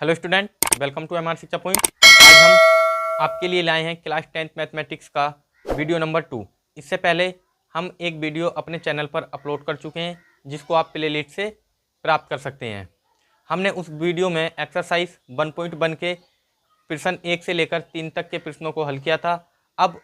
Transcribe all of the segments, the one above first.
Hello student, welcome to MR Shiksha point. आज हम आपके लिए लाए हैं क्लास 10th मैथमेटिक्स का वीडियो नंबर 2। इससे पहले हम एक वीडियो अपने चैनल पर अपलोड कर चुके हैं जिसको आप प्लेलिस्ट से प्राप्त कर सकते हैं। हमने उस वीडियो में एक्सरसाइज 1.1 के प्रश्न 1 से लेकर 3 तक के प्रश्नों को हल किया था। अब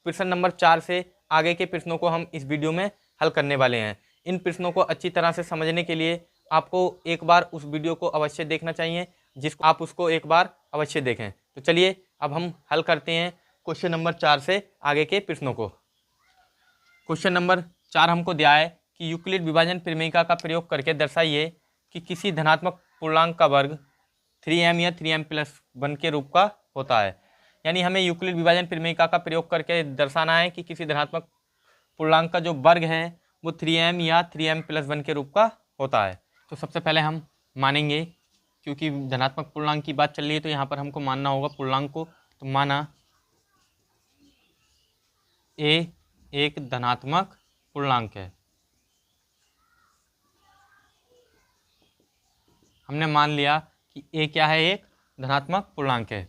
प्रश्न नंबर 4 से आगे के प्रश्नों को हम इस वीडियो में हल करने वाले हैं। इन प्रश्नों को अच्छी तरह से समझने के लिए आपको एक बार उस वीडियो को अवश्य देखना चाहिए, जिसको आप उसको एक बार अवश्य देखें। तो चलिए अब हम हल करते हैं क्वेश्चन नंबर 4 से आगे के प्रश्नों को। क्वेश्चन नंबर 4 हमको दिया है कि यूक्लिड विभाजन प्रमेयिका का प्रयोग करके दर्शाइए कि किसी धनात्मक पूर्णांक का वर्ग 3m या 3m+1 के रूप का होता है। यानी हमें यूक्लिड विभाजन प्रमेयिका का प्रयोग करके दर्शाना है कि किसी धनात्मक पूर्णांक का जो वर्ग है वो 3m या 3m+1 के रूप का होता है। तो सबसे पहले हम मानेंगे, क्योंकि धनात्मक पूर्णांक की बात चल रही है तो यहाँ पर हमको मानना होगा पूर्णांक को। तो माना a एक धनात्मक पूर्णांक है। हमने मान लिया कि a क्या है, एक धनात्मक पूर्णांक है।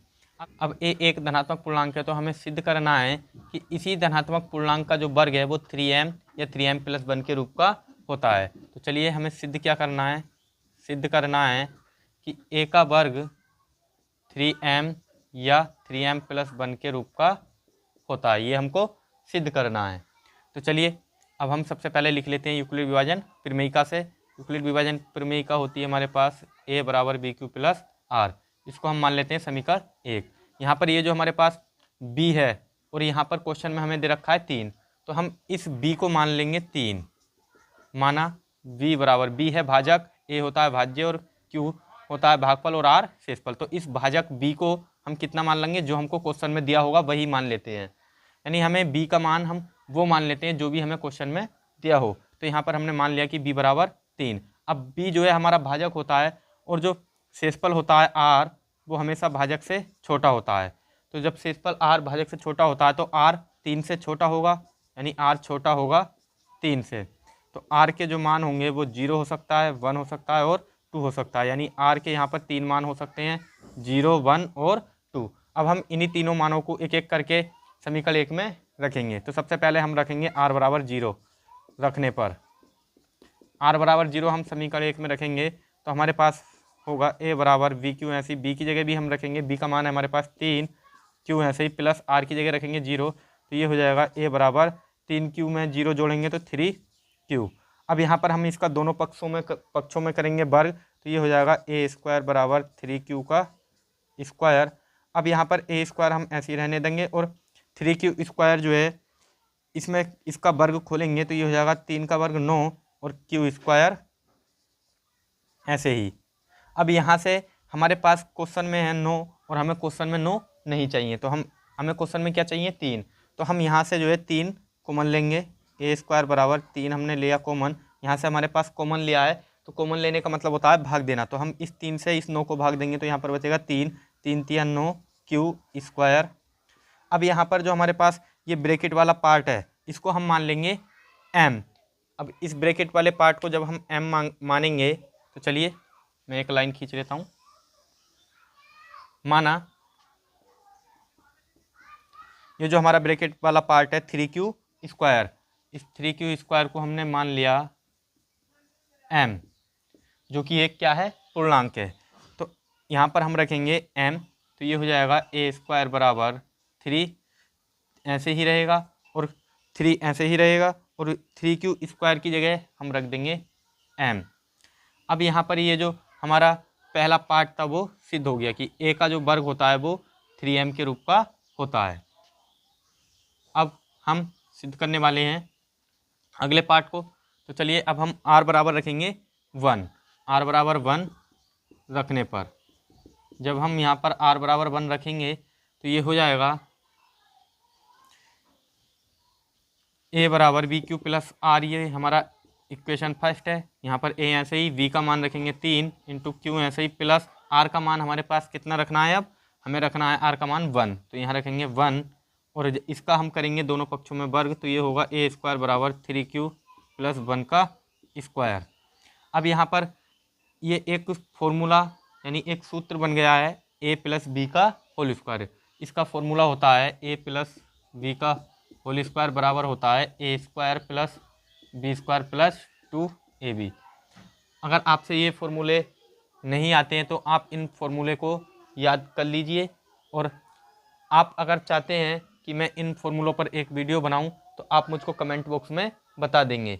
अब a एक धनात्मक पूर्णांक है तो हमें सिद्ध करना है कि इसी धनात्मक पूर्णांक का जो वर्ग है वो 3m या 3m+1 के रूप का होता है। तो चलिए हमें सिद्ध क्या करना है, सिद्ध करना है कि a का वर्ग 3m या 3m+1 के रूप का होता है। ये हमको सिद्ध करना है। तो चलिए अब हम सबसे पहले लिख लेते हैं यूक्लिड विभाजन प्रमेयिका से। यूक्लिड विभाजन प्रमेयिका होती है हमारे पास a बराबर BQ प्लस R। इसको हम मान लेते हैं समीकरण 1। यहाँ पर ये जो हमारे पास b है और यहाँ पर क्वेश्चन में हमें दे रखा है 3, तो हम इस b को मान लेंगे 3। माना b बराबर, b है भाजक, a होता है भाज्य और q होता है भागफल और r शेषफल। तो इस भाजक b को हम कितना मान लेंगे, जो हमको क्वेश्चन में दिया होगा वही मान लेते हैं। यानी हमें b का मान हम वो मान लेते हैं जो भी हमें क्वेश्चन में दिया हो। तो यहाँ पर हमने मान लिया कि b बराबर 3। अब b जो है हमारा भाजक होता है और जो शेषफल होता है r वो हमेशा भाजक से छोटा होता है। तो जब शेषफल r भाजक से छोटा होता है तो r 3 से छोटा होगा, यानी r छोटा होगा 3 से। तो r के जो मान होंगे वो 0 हो सकता है, 1 हो सकता है और 2 हो सकता है। यानी r के यहाँ पर 3 मान हो सकते हैं, 0, 1 और 2। अब हम इन्हीं तीनों मानों को एक एक करके समीकरण 1 में रखेंगे। तो सबसे पहले हम रखेंगे r बराबर 0। रखने पर r बराबर 0 हम समीकरण 1 में रखेंगे तो हमारे पास होगा a बराबर BQ। ऐसे ही b की जगह भी हम रखेंगे, b का मान है हमारे पास 3, q ऐसे ही प्लस r की जगह रखेंगे 0। तो ये हो जाएगा a बराबर 3q में 0 जोड़ेंगे तो 3q। अब यहाँ पर हम इसका दोनों पक्षों में करेंगे वर्ग, तो ये हो जाएगा a² बराबर 3q का स्क्वायर। अब यहाँ पर a² हम ऐसे ही रहने देंगे और 3q² जो है इसमें इसका वर्ग खोलेंगे तो ये हो जाएगा 3 का वर्ग 9 और q² ऐसे ही। अब यहाँ से हमारे पास क्वेश्चन में है 9 और हमें क्वेश्चन में 9 नहीं चाहिए, तो हमें क्वेश्चन में क्या चाहिए, 3। तो हम यहाँ से जो है 3 कॉमन लेंगे। a² बराबर 3 हमने लिया कॉमन, यहाँ से हमारे पास कॉमन लिया है तो कॉमन लेने का मतलब होता है भाग देना। तो हम इस 3 से इस 9 को भाग देंगे तो यहाँ पर बचेगा 3, 3 3 9 q²। अब यहाँ पर जो हमारे पास ये ब्रैकेट वाला पार्ट है इसको हम मान लेंगे m। अब इस ब्रैकेट वाले पार्ट को जब हम m मानेंगे तो चलिए मैं एक लाइन खींच लेता हूँ। माना ये जो हमारा ब्रैकेट वाला पार्ट है 3q², इस 3q² को हमने मान लिया m, जो कि एक क्या है, पूर्णांक है। तो यहाँ पर हम रखेंगे m, तो ये हो जाएगा a² बराबर 3 ऐसे ही रहेगा और 3 ऐसे ही रहेगा और 3q² की जगह हम रख देंगे m। अब यहाँ पर ये जो हमारा पहला पार्ट था वो सिद्ध हो गया कि a का जो वर्ग होता है वो 3m के रूप का होता है। अब हम सिद्ध करने वाले हैं अगले पार्ट को। तो चलिए अब हम r बराबर रखेंगे 1। r बराबर 1 रखने पर जब हम यहाँ पर r बराबर 1 रखेंगे तो ये हो जाएगा a बराबर BQ प्लस R। ये हमारा इक्वेशन फर्स्ट है। यहाँ पर a ऐसे ही, v का मान रखेंगे 3 इंटू q ऐसे ही प्लस r का मान हमारे पास कितना रखना है, अब हमें रखना है r का मान 1, तो यहाँ रखेंगे 1 और इसका हम करेंगे दोनों पक्षों में वर्ग, तो ये होगा a² बराबर 3q प्लस 1 का स्क्वायर। अब यहाँ पर ये एक फॉर्मूला यानी एक सूत्र बन गया है ए प्लस बी का होल स्क्वायर। इसका फॉर्मूला होता है ए प्लस बी का होल स्क्वायर बराबर होता है A square plus B square plus 2ab। अगर आपसे ये फॉर्मूले नहीं आते हैं तो आप इन फॉर्मूले को याद कर लीजिए, और आप अगर चाहते हैं कि मैं इन फॉर्मूलों पर एक वीडियो बनाऊं तो आप मुझको कमेंट बॉक्स में बता देंगे।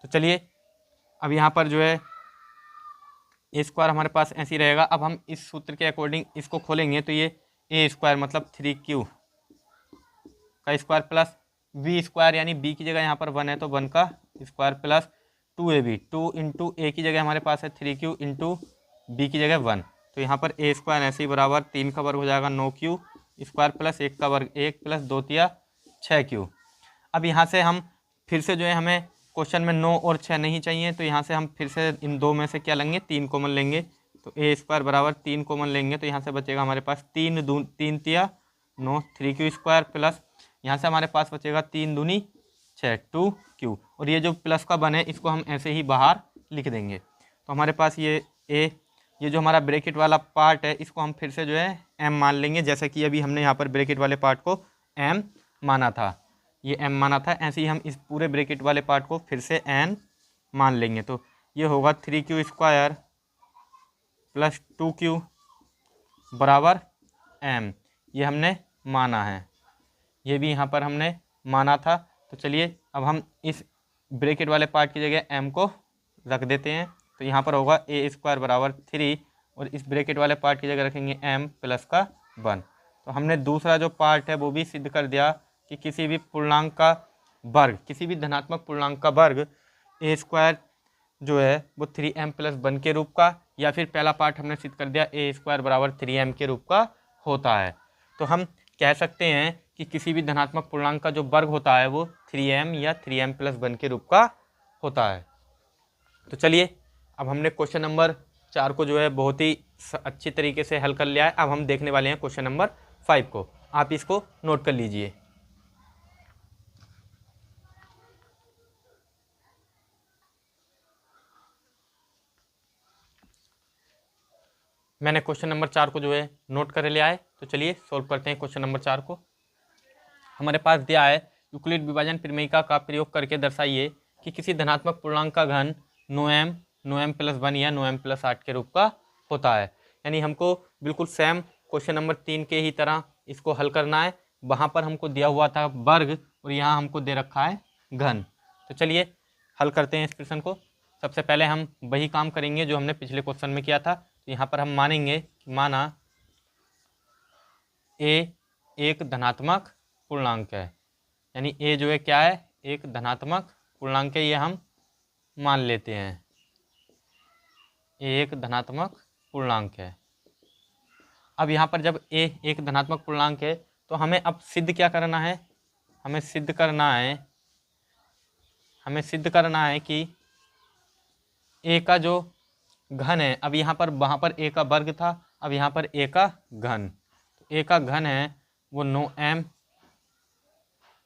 तो चलिए अब यहाँ पर जो है ए स्क्वायर हमारे पास ऐसे ही रहेगा। अब हम इस सूत्र के अकॉर्डिंग इसको खोलेंगे तो ये ए स्क्वायर मतलब 3q का स्क्वायर प्लस बी स्क्वायर, यानी बी की जगह यहाँ पर 1 है तो 1 का स्क्वायर प्लस 2ab। 2 इंटू ए की जगह हमारे पास है 3q इंटू बी की जगह 1, तो यहाँ पर ए स्क्वायर ऐसे ही बराबर 3 का वर्ग हो जाएगा 9q स्क्वायर प्लस 1 का वर्ग 1 प्लस 2 तिया 6q। अब यहाँ से हम फिर से जो है हमें क्वेश्चन में 9 और 6 नहीं चाहिए, तो यहाँ से हम फिर से इन दो में से क्या लेंगे, 3 कॉमन लेंगे। तो ए स्क्वायर बराबर 3 कॉमन लेंगे तो यहाँ से बचेगा हमारे पास 3 तिया 9 3q स्क्वायर प्लस यहाँ से हमारे पास बचेगा 3 दूनी 6 2q, और ये जो प्लस का बने इसको हम ऐसे ही बाहर लिख देंगे। तो हमारे पास ये जो हमारा ब्रैकेट वाला पार्ट है इसको हम फिर से जो है m मान लेंगे, जैसे कि अभी हमने यहाँ पर ब्रैकेट वाले पार्ट को m माना था, ये m माना था, ऐसे ही हम इस पूरे ब्रैकेट वाले पार्ट को फिर से n मान लेंगे। तो ये होगा 3q स्क्वायर प्लस 2q बराबर m, ये हमने माना है, ये भी यहाँ पर हमने माना था। तो चलिए अब हम इस ब्रैकेट वाले पार्ट की जगह m को रख देते हैं, तो यहाँ पर होगा ए स्क्वायर बराबर 3 और इस ब्रैकेट वाले पार्ट की जगह रखेंगे m प्लस का 1। तो हमने दूसरा जो पार्ट है वो भी सिद्ध कर दिया कि किसी भी पूर्णांक का वर्ग, किसी भी धनात्मक पूर्णांक का वर्ग ए स्क्वायर जो है वो 3m प्लस 1 के रूप का, या फिर पहला पार्ट हमने सिद्ध कर दिया ए स्क्वायर बराबर 3m के रूप का होता है। तो हम कह सकते हैं कि किसी भी धनात्मक पूर्णांक का जो वर्ग होता है वो 3m या 3m प्लस 1 के रूप का होता है। तो चलिए अब हमने क्वेश्चन नंबर 4 को जो है बहुत ही अच्छी तरीके से हल कर लिया है। अब हम देखने वाले हैं क्वेश्चन नंबर 5 को, आप इसको नोट कर लीजिए। मैंने क्वेश्चन नंबर 4 को जो है नोट कर लिया है, तो चलिए सॉल्व करते हैं क्वेश्चन नंबर 4 को। हमारे पास दिया है यूक्लिड विभाजन प्रमेयिका का प्रयोग करके दर्शाइए कि किसी धनात्मक पूर्णांक का घन 9m प्लस 1 या 9m प्लस 8 के रूप का होता है। यानी हमको बिल्कुल सेम क्वेश्चन नंबर 3 के ही तरह इसको हल करना है। वहाँ पर हमको दिया हुआ था वर्ग और यहाँ हमको दे रखा है घन। तो चलिए हल करते हैं इस प्रश्न को। सबसे पहले हम वही काम करेंगे जो हमने पिछले क्वेश्चन में किया था। तो यहाँ पर हम मानेंगे कि माना ए एक धनात्मक पूर्णांक है, यानी ए जो है क्या है, एक धनात्मक पूर्णांक है, ये हम मान लेते हैं एक धनात्मक पूर्णांक है। अब यहाँ पर जब ए एक धनात्मक पूर्णांक है तो हमें अब सिद्ध क्या करना है, हमें सिद्ध करना है कि ए का जो घन है, अब यहाँ पर वहाँ पर ए का वर्ग था, अब यहाँ पर ए का घन, तो ए का घन है वो 9m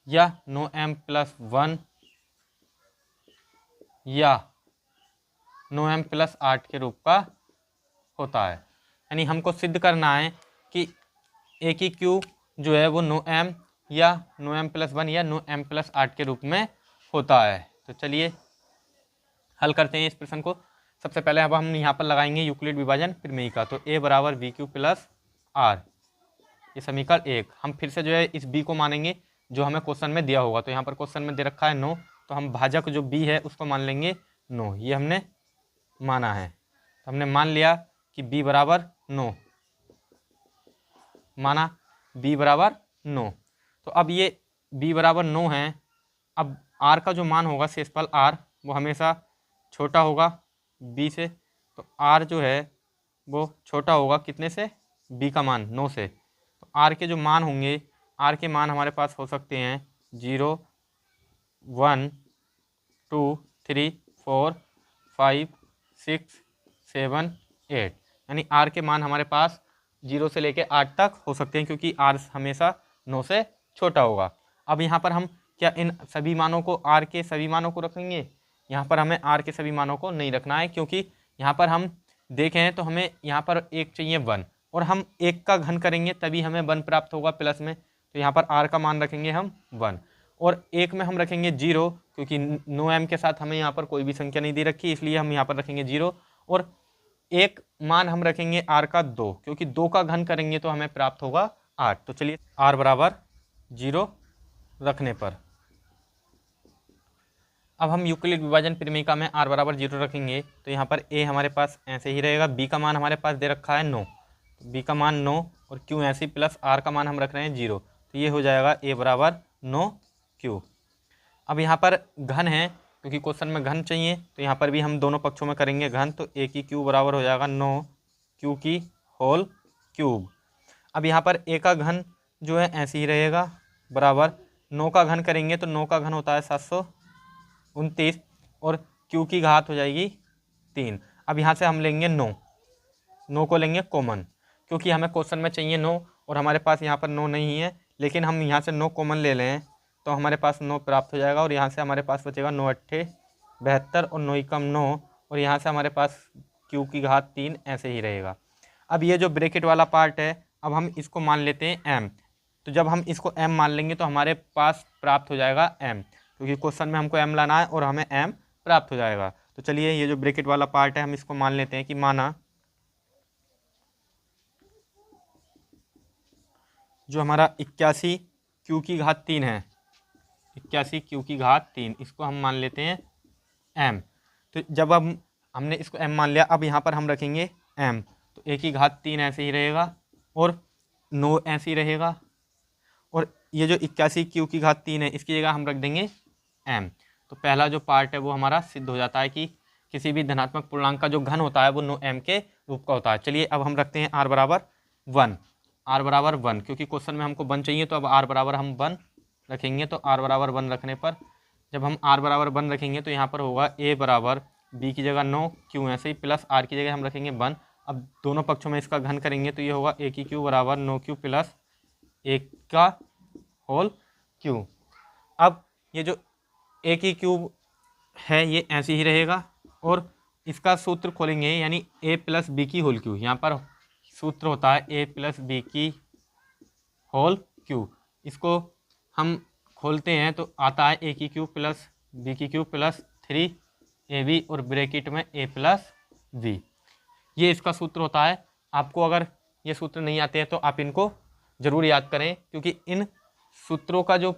या 9m प्लस 1 या 9m प्लस 8 के रूप का होता है। यानी हमको सिद्ध करना है कि ए की क्यू जो है वो 9m या 9m प्लस 1 या 9m प्लस 8 के रूप में होता है। तो चलिए हल करते हैं इस प्रश्न को। सबसे पहले अब हम यहाँ पर लगाएंगे यूक्लिड विभाजन प्रमेयिका। तो a बराबर वी क्यू प्लस आर, ये समीकरण 1। हम फिर से जो है इस b को मानेंगे जो हमें क्वेश्चन में दिया होगा। तो यहाँ पर क्वेश्चन में दे रखा है 9, तो हम भाजक जो b है उसको मान लेंगे 9, ये हमने माना है। तो हमने मान लिया कि b बराबर 9, माना b बराबर 9। तो अब ये b बराबर 9 है। अब r का जो मान होगा शेषफल r वो हमेशा छोटा होगा b से, तो r जो है वो छोटा होगा कितने से, b का मान 9 से। तो r के जो मान होंगे, r के मान हमारे पास हो सकते हैं 0 1 2 3 4 5 6 7 8, यानी r के मान हमारे पास 0 से लेके 8 तक हो सकते हैं क्योंकि r हमेशा 9 से छोटा होगा। अब यहाँ पर हम क्या इन सभी मानों को, r के सभी मानों को रखेंगे? यहाँ पर हमें r के सभी मानों को नहीं रखना है, क्योंकि यहाँ पर हम देखें तो हमें यहाँ पर एक चाहिए 1 और हम 1 का घन करेंगे तभी हमें 1 प्राप्त होगा प्लस में। तो यहाँ पर r का मान रखेंगे हम 1 और 1 में हम रखेंगे 0 क्योंकि नो m के साथ हमें यहाँ पर कोई भी संख्या नहीं दे रखी, इसलिए हम यहाँ पर रखेंगे 0 और एक मान हम रखेंगे r का 2 क्योंकि 2 का घन करेंगे तो हमें प्राप्त होगा 8। तो चलिए r बराबर 0 रखने पर अब हम यूक्लिड विभाजन परिमेयिका में r बराबर 0 रखेंगे तो यहाँ पर a हमारे पास ऐसे ही रहेगा, b का मान हमारे पास दे रखा है 9, b का मान 9 और q ऐसे प्लस r का मान हम रख रहे हैं 0, तो ये हो जाएगा a बराबर 9q। अब यहाँ पर घन है क्योंकि क्वेश्चन में घन चाहिए तो यहाँ पर भी हम दोनों पक्षों में करेंगे घन, तो a की q बराबर हो जाएगा 9q की होल क्यूब। अब यहाँ पर a का घन जो है ऐसे ही रहेगा बराबर 9 का घन करेंगे तो 9 का घन होता है 729 और q की घात हो जाएगी 3। अब यहाँ से हम लेंगे 9 को लेंगे कॉमन क्योंकि हमें क्वेश्चन में चाहिए 9 और हमारे पास यहाँ पर 9 नहीं है, लेकिन हम यहाँ से 9 कॉमन ले लें तो हमारे पास 9 प्राप्त हो जाएगा और यहाँ से हमारे पास बचेगा 9 अट्ठे 72 और 9 एकम 9 और यहाँ से हमारे पास q की घात 3 ऐसे ही रहेगा। अब ये जो ब्रैकेट वाला पार्ट है अब हम इसको मान लेते हैं m, तो जब हम इसको m मान लेंगे तो हमारे पास प्राप्त हो जाएगा m क्योंकि क्वेश्चन में हमको m लाना है और हमें m प्राप्त हो जाएगा। तो चलिए ये जो ब्रैकेट वाला पार्ट है हम इसको मान लेते हैं कि माना जो हमारा 81 q की घात 3 है, 81 q की घात 3 इसको हम मान लेते हैं m। तो जब अब हमने इसको m मान लिया अब यहाँ पर हम रखेंगे m, तो a की घात 3 ऐसे ही रहेगा और 9 ऐसे ही रहेगा और ये जो 81 q की घात 3 है इसकी जगह हम रख देंगे m। तो पहला जो पार्ट है वो हमारा सिद्ध हो जाता है कि किसी भी धनात्मक पूर्णांक का जो घन होता है वो 9m के रूप का होता है। चलिए अब हम रखते हैं r बराबर 1 क्योंकि क्वेश्चन में हमको 1 चाहिए तो अब r बराबर हम 1 रखेंगे। तो r बराबर 1 रखने पर जब हम r बराबर 1 रखेंगे तो यहाँ पर होगा a बराबर b की जगह 9 q ऐसे ही प्लस r की जगह हम रखेंगे 1। अब दोनों पक्षों में इसका घन करेंगे तो ये होगा a की q बराबर 9q प्लस 1 का होल q। अब ये जो a की क्यूब है ये ऐसे ही रहेगा और इसका सूत्र खोलेंगे यानी a प्लस बी की होल क्यू, यहाँ पर सूत्र होता है a प्लस बी की होल क्यू। इसको हम खोलते हैं तो आता है a की क्यूब प्लस b की क्यूब प्लस 3ab और ब्रैकेट में a प्लस b, ये इसका सूत्र होता है। आपको अगर ये सूत्र नहीं आते हैं तो आप इनको ज़रूर याद करें क्योंकि इन सूत्रों का जो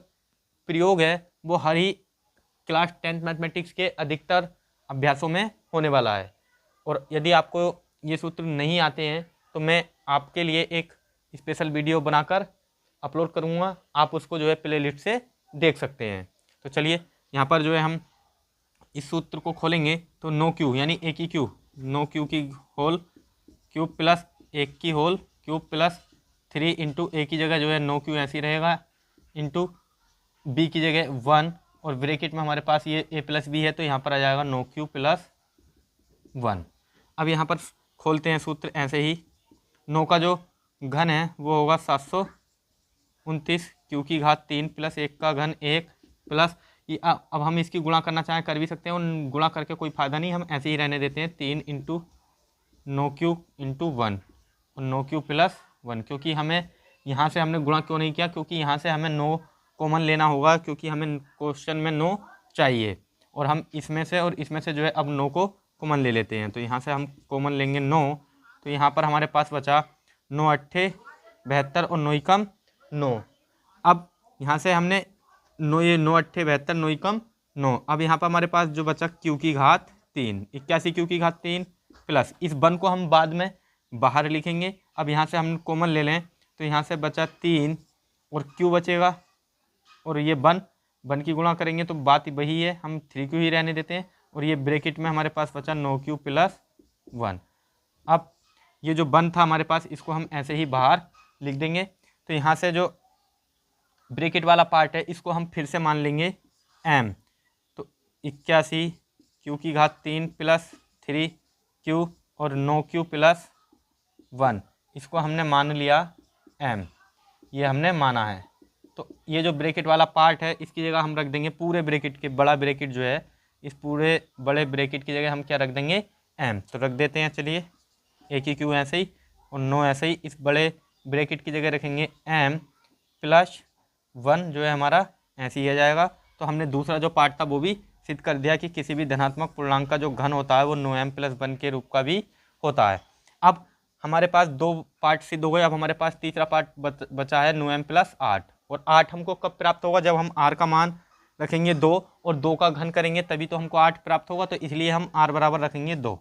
प्रयोग है वो हर ही क्लास 10th मैथमेटिक्स के अधिकतर अभ्यासों में होने वाला है। और यदि आपको ये सूत्र नहीं आते हैं तो मैं आपके लिए एक स्पेशल वीडियो बनाकर अपलोड करूँगा, आप उसको जो है प्लेलिस्ट से देख सकते हैं। तो चलिए यहाँ पर जो है हम इस सूत्र को खोलेंगे तो 9q यानी a की क्यूब 9q की होल क्यूब प्लस 1 की whole cube plus 3 into a की जगह जो है 9q ऐसी रहेगा इंटू b की जगह 1 और ब्रैकेट में हमारे पास ये a प्लस बी है तो यहाँ पर आ जाएगा 9q प्लस 1। अब यहाँ पर खोलते हैं सूत्र ऐसे ही, 9 का जो घन है वो होगा 729 q की घात 3 प्लस 1 का घन 1 प्लस अब हम इसकी गुणा करना चाहें कर भी सकते हैं और गुणा करके कोई फ़ायदा नहीं, हम ऐसे ही रहने देते हैं 3 इंटू 9q इंटू 1 और 9q प्लस 1। क्योंकि हमें यहाँ से हमने गुणा क्यों नहीं किया, क्योंकि यहाँ से हमें 9 कॉमन लेना होगा क्योंकि हमें क्वेश्चन में 9 चाहिए और हम इसमें से और इसमें से जो है अब 9 को कॉमन ले लेते हैं। तो यहाँ से हम कॉमन लेंगे 9, तो यहाँ पर हमारे पास बचा 9 अट्ठे 72 और 9 एकम 9। अब यहाँ से हमने 9 अट्ठे 72 9 एकम 9। अब यहाँ पर हमारे पास जो बचा q की घात 3 81 q की घात 3 प्लस इस 1 को हम बाद में बाहर लिखेंगे। अब यहाँ से हम कॉमन ले लें तो यहाँ से बचा 3 और q बचेगा और ये 1 की गुणा करेंगे तो बात वही है, हम 3q ही रहने देते हैं और ये ब्रैकेट में हमारे पास बचा 9q प्लस 1। अब ये जो 1 था हमारे पास इसको हम ऐसे ही बाहर लिख देंगे। तो यहाँ से जो ब्रैकेट वाला पार्ट है इसको हम फिर से मान लेंगे m, तो 81 q की घात 3 प्लस 3q और 9q प्लस 1 इसको हमने मान लिया m, ये हमने माना है। तो ये जो ब्रैकेट वाला पार्ट है इसकी जगह हम रख देंगे पूरे ब्रैकेट के, बड़ा ब्रैकेट जो है इस पूरे बड़े ब्रैकेट की जगह हम क्या रख देंगे m, तो रख देते हैं। चलिए ए की क्यू ऐसे ही और 9 ऐसे ही। इस बड़े ब्रैकेट की जगह रखेंगे m प्लस 1 जो है हमारा ऐसे ही आ जाएगा। तो हमने दूसरा जो पार्ट था वो भी सिद्ध कर दिया कि किसी भी धनात्मक पूर्णांक का जो घन होता है वो 9m प्लस 1 के रूप का भी होता है। अब हमारे पास 2 पार्ट सिद्ध हो गए। अब हमारे पास तीसरा पार्ट बचा है 9m प्लस 8। और 8 हमको कब प्राप्त होगा? जब हम r का मान रखेंगे 2 और 2 का घन करेंगे तभी तो हमको 8 प्राप्त होगा। तो इसलिए हम r बराबर रखेंगे 2।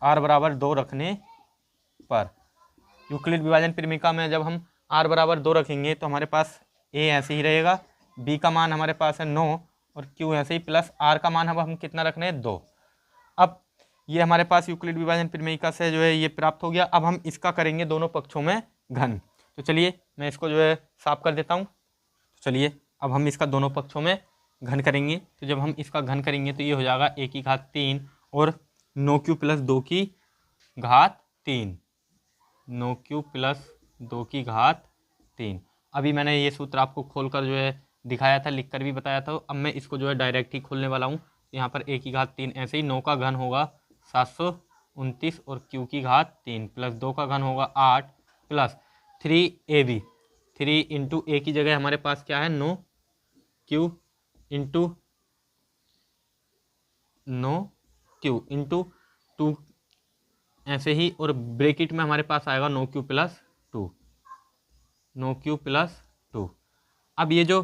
r बराबर 2 रखने पर यूक्लिड विभाजन परिमेयिका में जब हम r बराबर 2 रखेंगे तो हमारे पास a ऐसे ही रहेगा, b का मान हमारे पास है 9 और q ऐसे ही, प्लस r का मान अब हम कितना रखने हैं? 2। अब ये हमारे पास यूक्लिड विभाजन परिमेयिका से जो है ये प्राप्त हो गया। अब हम इसका करेंगे दोनों पक्षों में घन। तो चलिए मैं इसको जो है साफ कर देता हूँ। तो चलिए अब हम इसका दोनों पक्षों में घन करेंगे। तो जब हम इसका घन करेंगे तो ये हो जाएगा a की घात 3 और 9q प्लस 2 की घात 3, 9q प्लस 2 की घात 3। अभी मैंने ये सूत्र आपको खोलकर जो है दिखाया था, लिखकर भी बताया था। अब मैं इसको जो है डायरेक्ट ही खोलने वाला हूँ। यहाँ पर a की घात 3 ऐसे ही, 9 का घन होगा 729 और q की घात 3 प्लस 2 का घन होगा 8 प्लस 3ab, 3 इंटू a की जगह हमारे पास क्या है? 9q इंटू 9q इंटू 2 ऐसे ही, और ब्रैकेट में हमारे पास आएगा 9q प्लस 2, 9q प्लस 2। अब ये जो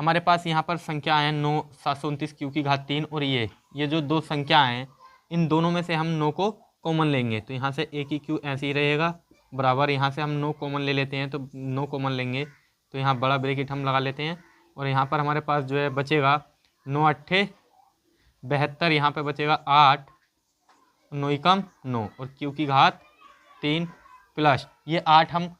हमारे पास यहाँ पर संख्या है 9 729 q की घात 3 और ये जो दो संख्या हैं इन दोनों में से हम 9 को कॉमन लेंगे। तो यहाँ से a की q ऐसे ही रहेगा बराबर, यहाँ से हम 9 कॉमन ले लेते हैं तो 9 कॉमन लेंगे तो यहाँ बड़ा ब्रैकेट हम लगा लेते हैं। और यहाँ पर हमारे पास जो है बचेगा 9 8 72, यहाँ पे बचेगा 8, 9 एकम 9 और q की घात 3 प्लस ये 8 हम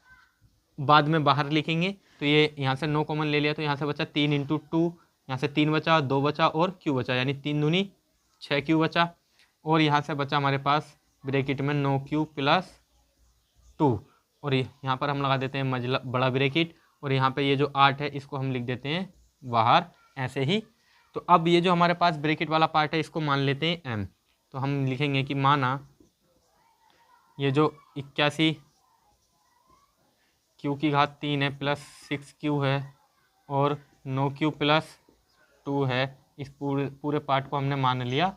बाद में बाहर लिखेंगे। तो ये यहाँ से 9 कॉमन ले लिया तो यहाँ से बचा 3 इंटू 2, यहाँ से 3 बचा, 2 बचा और q बचा, यानी 3 दूनी 6q बचा। और यहाँ से बचा हमारे पास ब्रैकेट में 9q प्लस 2 और यहाँ पर हम लगा देते हैं मजला बड़ा ब्रैकेट। और यहाँ पे ये जो 8 है इसको हम लिख देते हैं बाहर ऐसे ही। तो अब ये जो हमारे पास ब्रैकेट वाला पार्ट है इसको मान लेते हैं m। तो हम लिखेंगे कि माना ये जो 81 q की घात 3 है प्लस 6q है और 9q प्लस 2 है, इस पूरे पार्ट को हमने मान लिया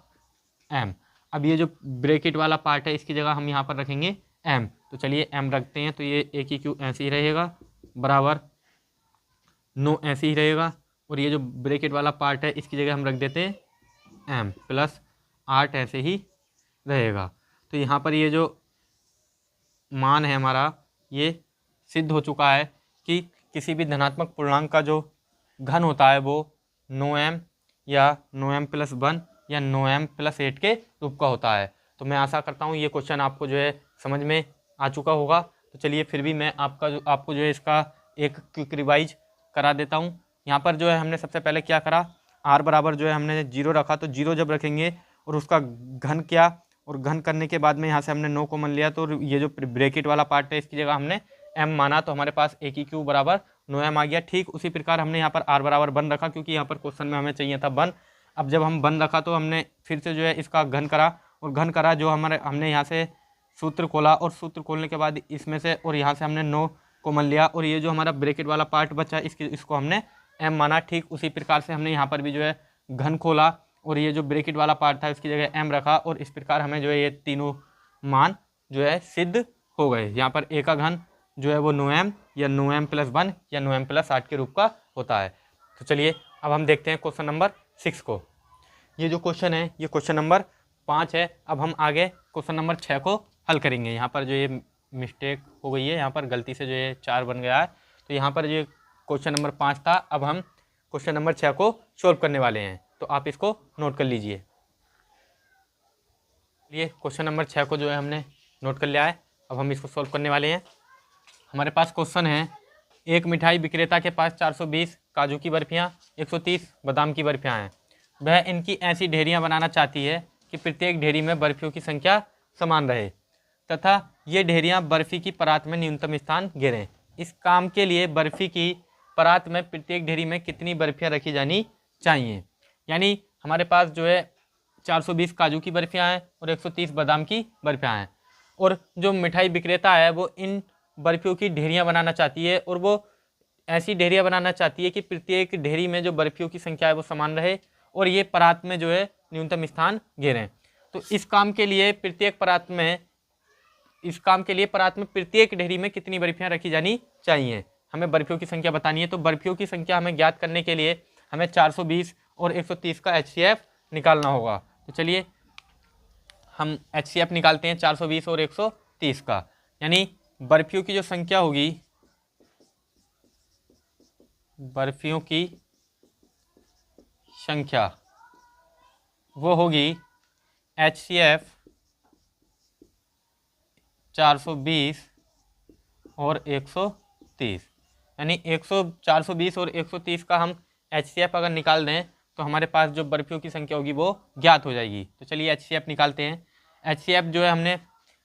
m। अब ये जो ब्रैकेट वाला पार्ट है इसकी जगह हम यहाँ पर रखेंगे m। तो चलिए m रखते हैं। तो ये a की q ऐसे ही रहेगा बराबर 9 ऐसे ही रहेगा और ये जो ब्रैकेट वाला पार्ट है इसकी जगह हम रख देते हैं m प्लस 8 ऐसे ही रहेगा। तो यहाँ पर ये जो मान है हमारा ये सिद्ध हो चुका है कि किसी भी धनात्मक पूर्णांक का जो घन होता है वो 9m या 9m प्लस 1 या 9m प्लस 8 के रूप का होता है। तो मैं आशा करता हूँ ये क्वेश्चन आपको जो है समझ में आ चुका होगा। तो चलिए फिर भी मैं आपको जो है इसका एक क्विक रिवाइज करा देता हूँ। यहाँ पर जो है हमने सबसे पहले क्या करा, r बराबर जो है हमने 0 रखा। तो 0 जब रखेंगे और उसका घन किया और घन करने के बाद में यहाँ से हमने 9 कॉमन लिया तो ये जो ब्रैकेट वाला पार्ट है इसकी जगह हमने m माना तो हमारे पास a की q बराबर 9m आ गया। ठीक उसी प्रकार हमने यहाँ पर r बराबर 1 रखा क्योंकि यहाँ पर क्वेश्चन में हमें चाहिए था 1। अब जब हम 1 रखा तो हमने फिर से जो है इसका घन करा और घन करा जो हमने यहाँ से सूत्र खोला और सूत्र खोलने के बाद इसमें से और यहाँ से हमने 9 कॉमन लिया और ये जो हमारा ब्रैकेट वाला पार्ट बचा इसको हमने m माना। ठीक उसी प्रकार से हमने यहाँ पर भी जो है घन खोला और ये जो ब्रैकेट वाला पार्ट था इसकी जगह m रखा और इस प्रकार हमें जो है ये तीनों मान जो है सिद्ध हो गए। यहाँ पर a का घन जो है वो 9m या 9m प्लस 1 या 9m प्लस 8 के रूप का होता है। तो चलिए अब हम देखते हैं क्वेश्चन नंबर 6 को। ये जो क्वेश्चन है ये क्वेश्चन नंबर 5 है। अब हम आगे क्वेश्चन नंबर 6 को हल करेंगे। यहाँ पर जो ये मिस्टेक हो गई है, यहाँ पर गलती से जो ये 4 बन गया है। तो यहाँ पर जो क्वेश्चन नंबर 5 था, अब हम क्वेश्चन नंबर 6 को सॉल्व करने वाले हैं। तो आप इसको नोट कर लीजिए। ये क्वेश्चन नंबर 6 को जो है हमने नोट कर लिया है। अब हम इसको सॉल्व करने वाले हैं। हमारे पास क्वेश्चन है, एक मिठाई विक्रेता के पास 420 काजू की बर्फियाँ 130 बादाम की बर्फियाँ हैं। वह इनकी ऐसी ढेरियाँ बनाना चाहती है कि प्रत्येक ढेरी में बर्फियों की संख्या समान रहे तथा ये ढेरियाँ बर्फ़ी की परात में न्यूनतम स्थान घेरें। इस काम के लिए बर्फ़ी की परात में प्रत्येक ढेरी में कितनी बर्फियाँ रखी जानी चाहिए। यानी हमारे पास जो है 420 काजू की बर्फियाँ हैं और 130 बादाम की बर्फियाँ हैं और जो मिठाई विक्रेता है वो इन बर्फियों की ढेरियाँ बनाना चाहती है, और वो ऐसी ढेरियाँ बनाना चाहती है कि प्रत्येक ढेरी में जो बर्फियों की संख्या है वो समान रहे और ये परात में जो है न्यूनतम स्थान घेरें। तो इस काम के लिए परात में प्रत्येक ढेरी में कितनी बर्फियाँ रखी जानी चाहिए, हमें बर्फियों की संख्या बतानी है। तो बर्फियों की संख्या हमें ज्ञात करने के लिए हमें 420 और 130 का HCF निकालना होगा। तो चलिए हम HCF निकालते हैं 420 और 130 का, यानी बर्फियों की जो संख्या होगी, बर्फियों की संख्या वो होगी HCF 420 और 130, यानी 420 और 130 का हम HCF अगर निकाल दें तो हमारे पास जो बर्फियों की संख्या होगी वो ज्ञात हो जाएगी। तो चलिए HCF निकालते हैं। HCF जो है हमने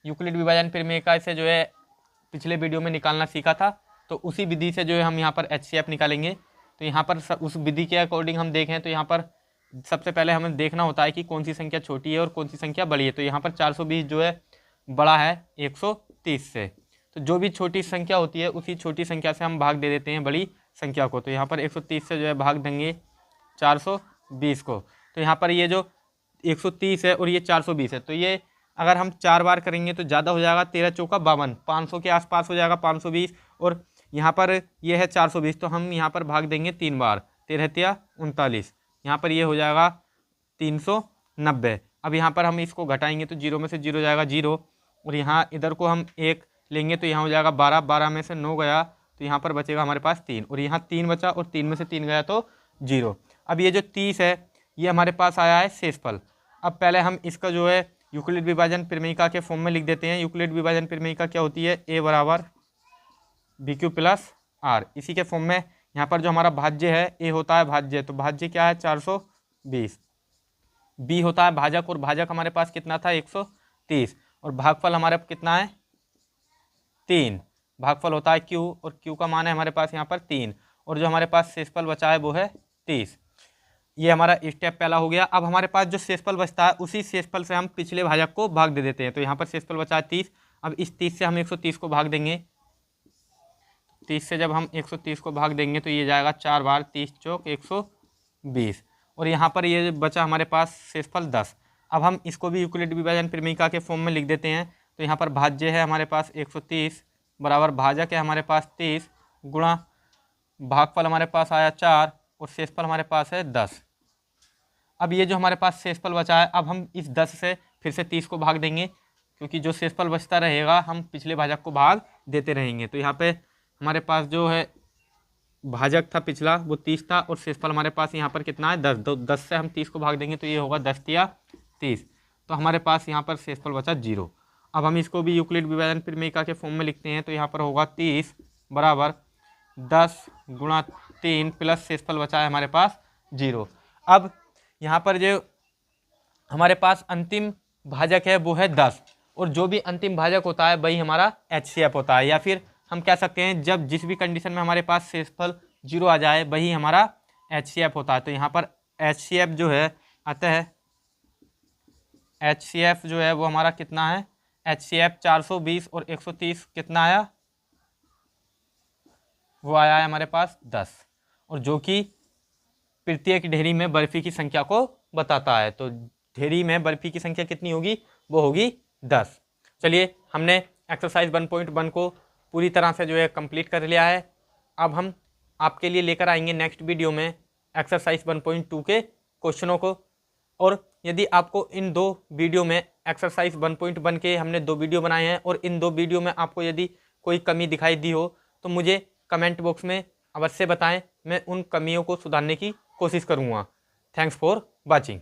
यूक्लिड विभाजन प्रमेय से जो है पिछले वीडियो में निकालना सीखा था, तो उसी विधि से जो है हम यहाँ पर HCF निकालेंगे। तो यहाँ पर उस विधि के अकॉर्डिंग हम देखें तो यहाँ पर सबसे पहले हमें देखना होता है कि कौन सी संख्या छोटी है और कौन सी संख्या बड़ी है। तो यहाँ पर 420 जो है बड़ा है 130 से, तो जो भी छोटी संख्या होती है उसी छोटी संख्या से हम भाग दे देते हैं बड़ी संख्या को। तो यहाँ पर 130 से जो है भाग देंगे 420 को। तो यहाँ पर ये जो 130 है और ये 420 है, तो ये अगर हम 4 बार करेंगे तो ज़्यादा हो जाएगा, 13 चौका 52, 500 के आसपास हो जाएगा 520, और यहाँ पर ये है 420, तो हम यहाँ पर भाग देंगे 3 बार, 13 तिया 39, यहाँ पर ये हो जाएगा 390। अब यहाँ पर हम इसको घटाएंगे तो 0 में से 0 जाएगा 0, और यहाँ इधर को हम 1 लेंगे तो यहाँ हो जाएगा 12, 12 में से 9 गया तो यहाँ पर बचेगा हमारे पास 3, और यहाँ 3 बचा और 3 में से 3 गया तो 0। अब ये जो 30 है ये हमारे पास आया है शेषफल। अब पहले हम इसका जो है यूक्लिड विभाजन प्रमेयिका के फॉर्म में लिख देते हैं। यूक्लिड विभाजन प्रमेयिका क्या होती है, A बराबर BQ प्लस R। इसी के फॉर्म में यहाँ पर जो हमारा भाज्य है A होता है भाज्य, तो भाज्य क्या है 420, B होता है भाजक, और भाजक हमारे पास कितना था 130, और भागफल हमारे पास कितना है 3, भागफल होता है Q, और Q का मान है हमारे पास यहाँ पर 3, और जो हमारे पास शेषफल बचा है वो है 30। ये हमारा स्टेप पहला हो गया। अब हमारे पास जो शेषफल बचता है उसी शेषफल से हम पिछले भाजक को भाग दे देते हैं। तो यहाँ पर शेषफल बचा है 30, अब इस 30 से हम 130 को भाग देंगे। 30 से जब हम 130 को भाग देंगे तो ये जाएगा 4 बार, 30 चौक 120, और यहाँ पर ये बचा हमारे पास शेषफल 10। अब हम इसको भी यूक्लिड विभाजन प्रमेयिका के फॉर्म में लिख देते हैं। तो यहाँ पर भाज्य है हमारे पास 130 बराबर भाजक है हमारे पास 30 गुणा भागफल हमारे पास आया 4 और शेषफल हमारे पास है 10। अब ये जो हमारे पास शेषफल बचा है, अब हम इस 10 से फिर से 30 को भाग देंगे, क्योंकि जो शेषफल बचता रहेगा हम पिछले भाजक को भाग देते रहेंगे। तो यहाँ पे हमारे पास जो है भाजक था पिछला वो 30 था, और शेषफल हमारे पास यहाँ पर कितना है 10। तो 10 से हम 30 को भाग देंगे तो ये होगा 10 तिया 30, तो हमारे पास यहाँ पर शेषफल बचा 0। अब हम इसको भी यूक्लिड विभाजन प्रमेयिका के फॉर्म में लिखते हैं। तो यहाँ पर होगा 30 बराबर 10 गुणा 3 प्लस शेषफल बचा है हमारे पास 0। अब यहाँ पर जो हमारे पास अंतिम भाजक है वो है 10, और जो भी अंतिम भाजक होता है वही हमारा HCF होता है, या फिर हम कह सकते हैं जब जिस भी कंडीशन में हमारे पास शेषफल 0 आ जाए वही हमारा HCF होता है। तो यहाँ पर HCF जो है अतः HCF जो है वो हमारा कितना है, HCF 420 और 130 कितना आया, वो आया है हमारे पास 10, और जो कि प्रत्येक ढेरी में बर्फी की संख्या को बताता है। तो ढेरी में बर्फी की संख्या कितनी होगी, वो होगी 10। चलिए हमने एक्सरसाइज 1.1 को पूरी तरह से जो है कंप्लीट कर लिया है। अब हम आपके लिए लेकर आएंगे नेक्स्ट वीडियो में एक्सरसाइज 1.2 के क्वेश्चनों को। और यदि आपको इन 2 वीडियो में एक्सरसाइज 1.1 के हमने 2 वीडियो बनाए हैं, और इन 2 वीडियो में आपको यदि कोई कमी दिखाई दी हो तो मुझे कमेंट बॉक्स में अवश्य बताएं, मैं उन कमियों को सुधारने की कोशिश करूँगा। Thanks for watching.